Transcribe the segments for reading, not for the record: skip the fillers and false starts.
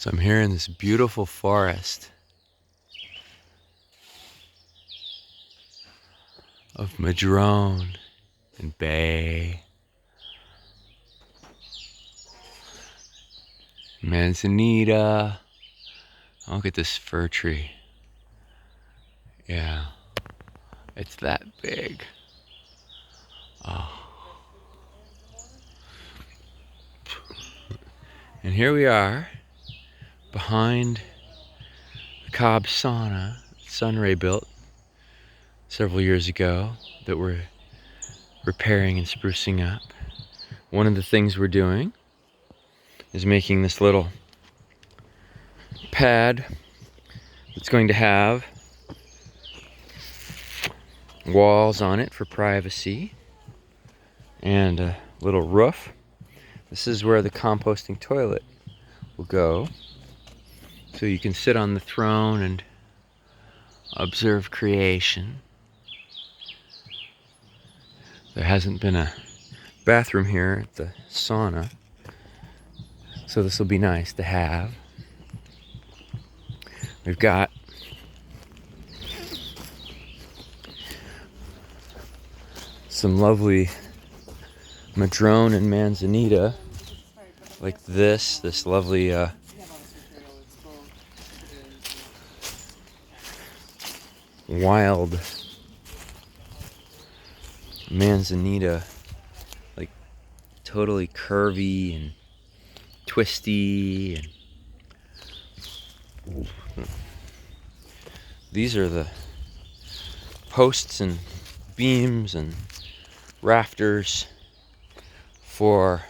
So I'm here in this beautiful forest of madrone and bay, manzanita. Oh, look at this fir tree. Yeah, it's that big. Oh. And here we are behind the Cob Sauna Sunray built several years ago that we're repairing and sprucing up. One of the things we're doing is making this little pad that's going to have walls on it for privacy and a little roof. This is where the composting toilet will go, so you can sit on the throne and observe creation. There hasn't been a bathroom here at the sauna, so this will be nice to have. We've got some lovely madrone and manzanita, like this lovely wild manzanita, like totally curvy and twisty, and these are the posts and beams and rafters for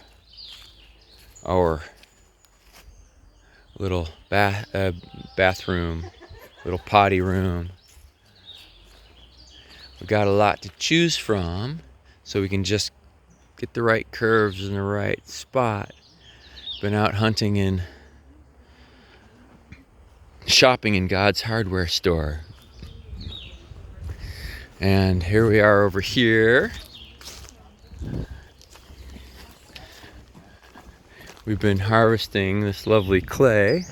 our little bathroom, little potty room. We've got a lot to choose from, so we can just get the right curves in the right spot. Been out hunting and shopping in God's hardware store. And here we are over here. We've been harvesting this lovely clay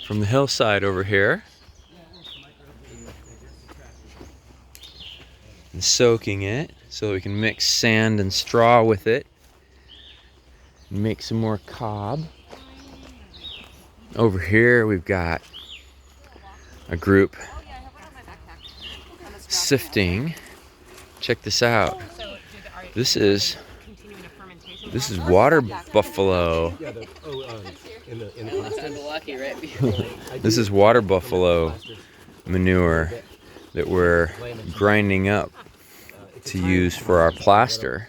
from the hillside over here and soaking it so we can mix sand and straw with it and make some more cob. Over here we've got a group sifting. Check this out. This is water buffalo. This is water buffalo manure that we're grinding up to use for our plaster,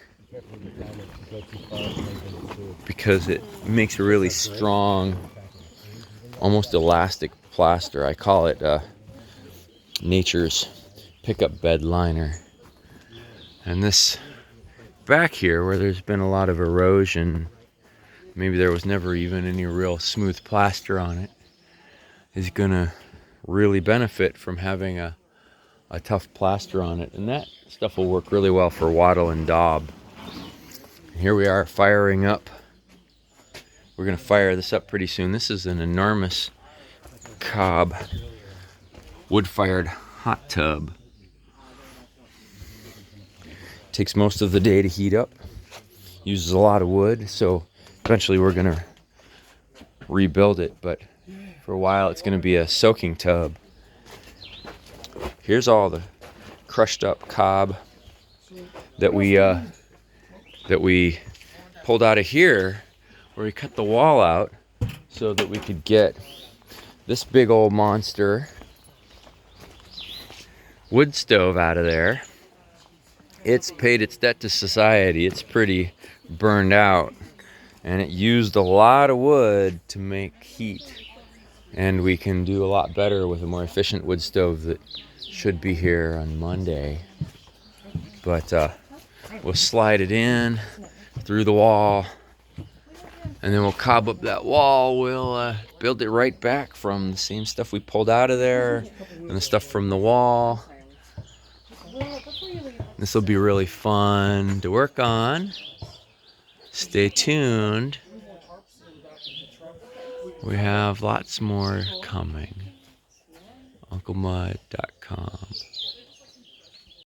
because it makes a really strong, almost elastic plaster. I call it nature's pickup bed liner. And this back here, where there's been a lot of erosion, maybe there was never even any real smooth plaster on it, is gonna really benefit from having a tough plaster on it, and that stuff will work really well for wattle and daub. Here we are firing up. We're gonna fire this up pretty soon. This is an enormous Cob wood-fired hot tub. Takes most of the day to heat up, uses a lot of wood, so eventually we're gonna rebuild it, but for a while it's gonna be a soaking tub. Here's all the crushed up cob that we pulled out of here, where we cut the wall out so that we could get this big old monster wood stove out of there. It's paid its debt to society. It's pretty burned out, and it used a lot of wood to make heat, and we can do a lot better with a more efficient wood stove that should be here on Monday. But we'll slide it in through the wall, and then we'll cob up that wall. We'll build it right back from the same stuff we pulled out of there and the stuff from the wall. This will be really fun to work on. Stay tuned. We have lots more coming. UncleMud.com.